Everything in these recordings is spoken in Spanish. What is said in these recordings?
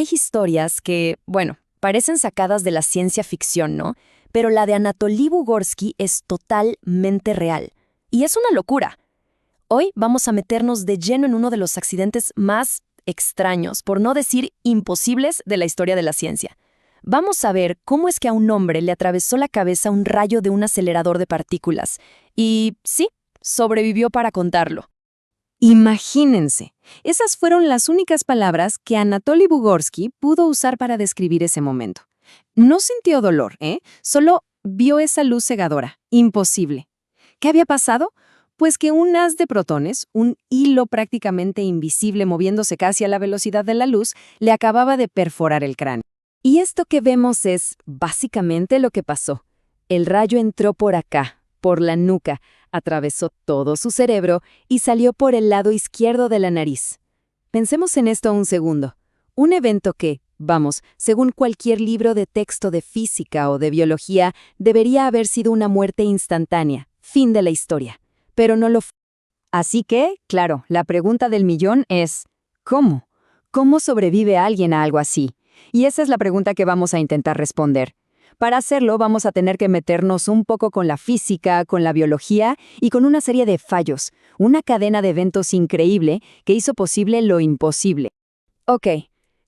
Hay historias que, bueno, parecen sacadas de la ciencia ficción, ¿no? Pero la de Anatoly Bugorsky es totalmente real. Y es una locura. Hoy vamos a meternos de lleno en uno de los accidentes más extraños, por no decir imposibles, de la historia de la ciencia. Vamos a ver cómo es que a un hombre le atravesó la cabeza un rayo de un acelerador de partículas. Y sí, sobrevivió para contarlo. Imagínense, esas fueron las únicas palabras que Anatoly Bugorsky pudo usar para describir ese momento. No sintió dolor, Solo vio esa luz cegadora. Imposible. ¿Qué había pasado? Pues que un haz de protones, un hilo prácticamente invisible moviéndose casi a la velocidad de la luz, le acababa de perforar el cráneo. Y esto que vemos es básicamente lo que pasó. El rayo entró por acá, por la nuca, atravesó todo su cerebro y salió por el lado izquierdo de la nariz. Pensemos en esto un segundo. Un evento que, vamos, según cualquier libro de texto de física o de biología, debería haber sido una muerte instantánea, fin de la historia. Pero no lo fue. Así que, claro, la pregunta del millón es, ¿cómo? ¿Cómo sobrevive alguien a algo así? Y esa es la pregunta que vamos a intentar responder. Para hacerlo vamos a tener que meternos un poco con la física, con la biología y con una serie de fallos, una cadena de eventos increíble que hizo posible lo imposible. Ok,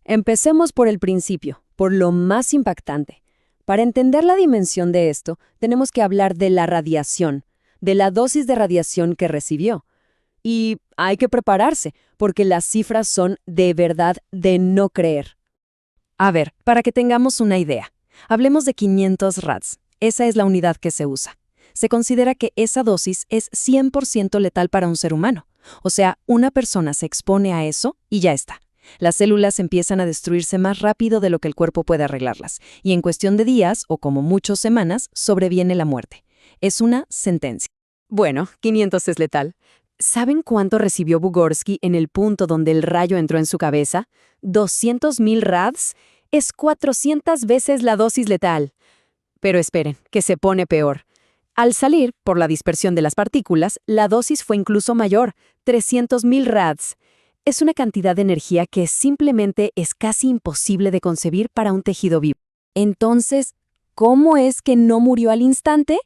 empecemos por el principio, por lo más impactante. Para entender la dimensión de esto, tenemos que hablar de la radiación, de la dosis de radiación que recibió. Y hay que prepararse, porque las cifras son de verdad de no creer. A ver, para que tengamos una idea, hablemos de 500 rads. Esa es la unidad que se usa. Se considera que esa dosis es 100% letal para un ser humano. O sea, una persona se expone a eso y ya está. Las células empiezan a destruirse más rápido de lo que el cuerpo puede arreglarlas. Y en cuestión de días, o como muchas semanas, sobreviene la muerte. Es una sentencia. Bueno, 500 es letal. ¿Saben cuánto recibió Bugorsky en el punto donde el rayo entró en su cabeza? 200.000 rads. Es 400 veces la dosis letal. Pero esperen, que se pone peor. Al salir, por la dispersión de las partículas, la dosis fue incluso mayor, 300.000 rads. Es una cantidad de energía que simplemente es casi imposible de concebir para un tejido vivo. Entonces, ¿cómo es que no murió al instante?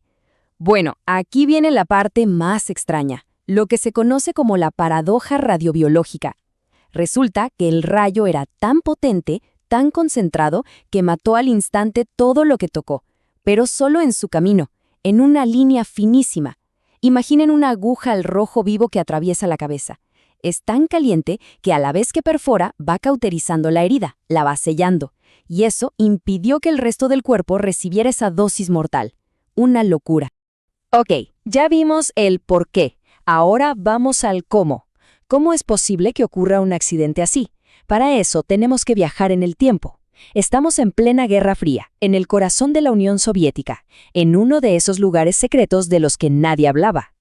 Bueno, aquí viene la parte más extraña, lo que se conoce como la paradoja radiobiológica. Resulta que el rayo era tan potente, tan concentrado, que mató al instante todo lo que tocó, pero solo en su camino, en una línea finísima. Imaginen una aguja al rojo vivo que atraviesa la cabeza. Es tan caliente que a la vez que perfora, va cauterizando la herida, la va sellando, y eso impidió que el resto del cuerpo recibiera esa dosis mortal. Una locura. Ok, ya vimos el por qué. Ahora vamos al cómo. ¿Cómo es posible que ocurra un accidente así? Para eso tenemos que viajar en el tiempo. Estamos en plena Guerra Fría, en el corazón de la Unión Soviética, en uno de esos lugares secretos de los que nadie hablaba.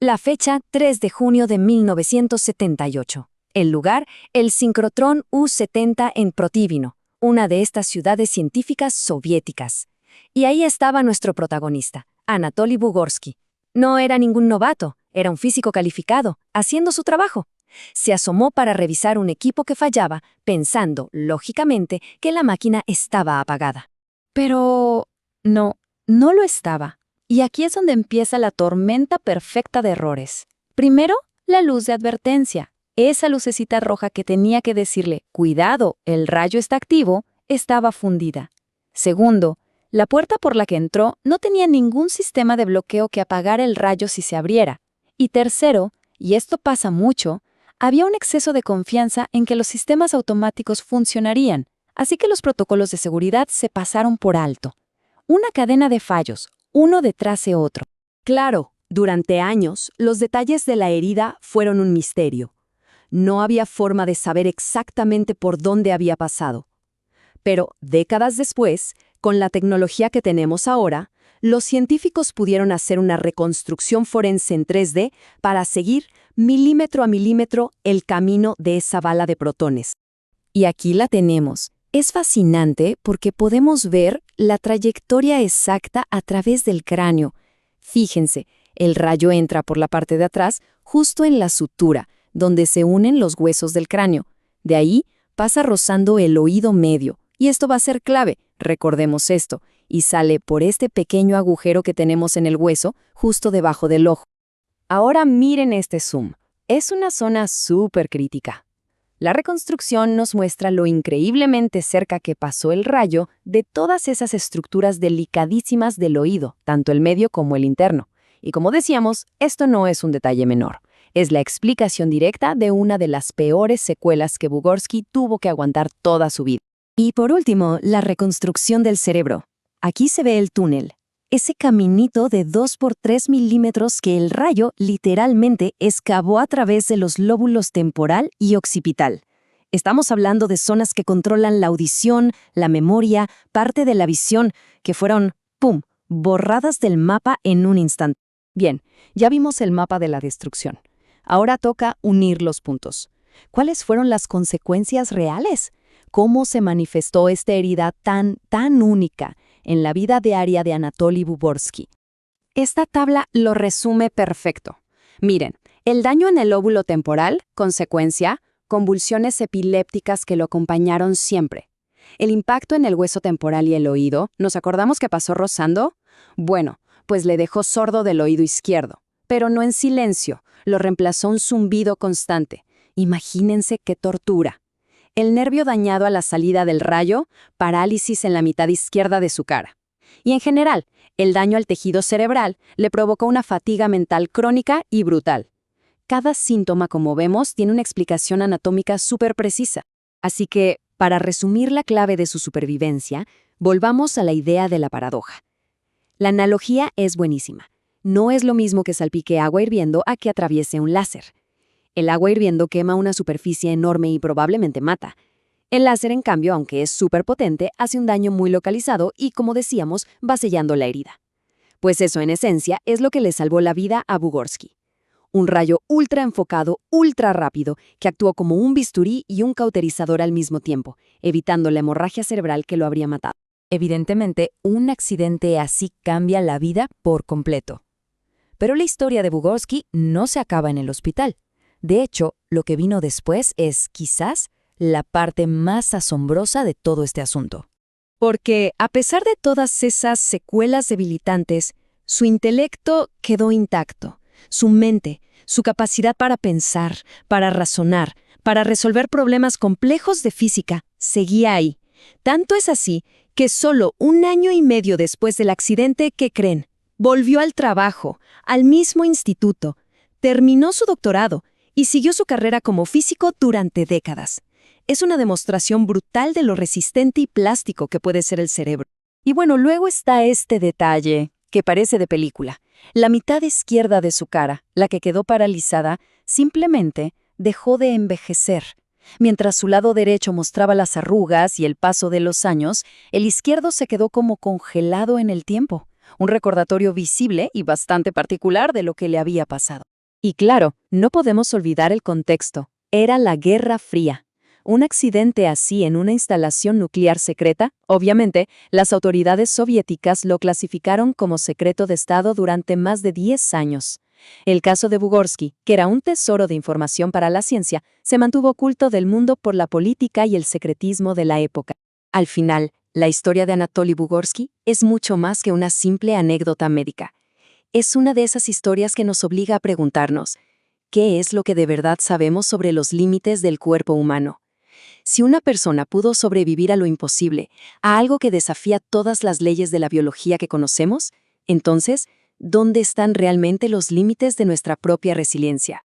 La fecha, 3 de junio de 1978. El lugar, el sincrotrón U-70 en Protivino, una de estas ciudades científicas soviéticas. Y ahí estaba nuestro protagonista, Anatoly Bugorsky. No era ningún novato, era un físico calificado, haciendo su trabajo. Se asomó para revisar un equipo que fallaba, pensando, lógicamente, que la máquina estaba apagada. Pero no lo estaba. Y aquí es donde empieza la tormenta perfecta de errores. Primero, la luz de advertencia. Esa lucecita roja que tenía que decirle, cuidado, el rayo está activo, estaba fundida. Segundo, la puerta por la que entró no tenía ningún sistema de bloqueo que apagara el rayo si se abriera. Y tercero, y esto pasa mucho, había un exceso de confianza en que los sistemas automáticos funcionarían, así que los protocolos de seguridad se pasaron por alto. Una cadena de fallos, uno detrás de otro. Claro, durante años, los detalles de la herida fueron un misterio. No había forma de saber exactamente por dónde había pasado. Pero, décadas después, con la tecnología que tenemos ahora, los científicos pudieron hacer una reconstrucción forense en 3D para seguir milímetro a milímetro el camino de esa bala de protones. Y aquí la tenemos. Es fascinante porque podemos ver la trayectoria exacta a través del cráneo. Fíjense, el rayo entra por la parte de atrás, justo en la sutura, donde se unen los huesos del cráneo. De ahí pasa rozando el oído medio. Y esto va a ser clave, recordemos esto, y sale por este pequeño agujero que tenemos en el hueso, justo debajo del ojo. Ahora miren este zoom. Es una zona súper crítica. La reconstrucción nos muestra lo increíblemente cerca que pasó el rayo de todas esas estructuras delicadísimas del oído, tanto el medio como el interno. Y como decíamos, esto no es un detalle menor. Es la explicación directa de una de las peores secuelas que Bugorsky tuvo que aguantar toda su vida. Y por último, la reconstrucción del cerebro. Aquí se ve el túnel. Ese caminito de 2 por 3 milímetros que el rayo literalmente excavó a través de los lóbulos temporal y occipital. Estamos hablando de zonas que controlan la audición, la memoria, parte de la visión, que fueron, ¡pum!, borradas del mapa en un instante. Bien, ya vimos el mapa de la destrucción. Ahora toca unir los puntos. ¿Cuáles fueron las consecuencias reales? ¿Cómo se manifestó esta herida tan única en la vida diaria de Anatoly Bugorsky? Esta tabla lo resume perfecto. Miren, el daño en el lóbulo temporal, consecuencia, convulsiones epilépticas que lo acompañaron siempre. El impacto en el hueso temporal y el oído, ¿nos acordamos que pasó rozando? Bueno, pues le dejó sordo del oído izquierdo, pero no en silencio, lo reemplazó un zumbido constante. Imagínense qué tortura. El nervio dañado a la salida del rayo, parálisis en la mitad izquierda de su cara. Y en general, el daño al tejido cerebral le provocó una fatiga mental crónica y brutal. Cada síntoma, como vemos, tiene una explicación anatómica súper precisa. Así que, para resumir la clave de su supervivencia, volvamos a la idea de la paradoja. La analogía es buenísima. No es lo mismo que salpique agua hirviendo a que atraviese un láser. El agua hirviendo quema una superficie enorme y probablemente mata. El láser, en cambio, aunque es súper potente, hace un daño muy localizado y, como decíamos, va sellando la herida. Pues eso, en esencia, es lo que le salvó la vida a Bugorsky. Un rayo ultra enfocado, ultra rápido, que actuó como un bisturí y un cauterizador al mismo tiempo, evitando la hemorragia cerebral que lo habría matado. Evidentemente, un accidente así cambia la vida por completo. Pero la historia de Bugorsky no se acaba en el hospital. De hecho, lo que vino después es, quizás, la parte más asombrosa de todo este asunto. Porque, a pesar de todas esas secuelas debilitantes, su intelecto quedó intacto. Su mente, su capacidad para pensar, para razonar, para resolver problemas complejos de física, seguía ahí. Tanto es así que solo 1 año y medio después del accidente, ¿qué creen? Volvió al trabajo, al mismo instituto, terminó su doctorado y siguió su carrera como físico durante décadas. Es una demostración brutal de lo resistente y plástico que puede ser el cerebro. Y bueno, luego está este detalle, que parece de película. La mitad izquierda de su cara, la que quedó paralizada, simplemente dejó de envejecer. Mientras su lado derecho mostraba las arrugas y el paso de los años, el izquierdo se quedó como congelado en el tiempo. Un recordatorio visible y bastante particular de lo que le había pasado. Y claro, no podemos olvidar el contexto. Era la Guerra Fría. Un accidente así en una instalación nuclear secreta, obviamente, las autoridades soviéticas lo clasificaron como secreto de Estado durante más de 10 años. El caso de Bugorsky, que era un tesoro de información para la ciencia, se mantuvo oculto del mundo por la política y el secretismo de la época. Al final, la historia de Anatoly Bugorsky es mucho más que una simple anécdota médica. Es una de esas historias que nos obliga a preguntarnos, ¿qué es lo que de verdad sabemos sobre los límites del cuerpo humano? Si una persona pudo sobrevivir a lo imposible, a algo que desafía todas las leyes de la biología que conocemos, entonces, ¿dónde están realmente los límites de nuestra propia resiliencia?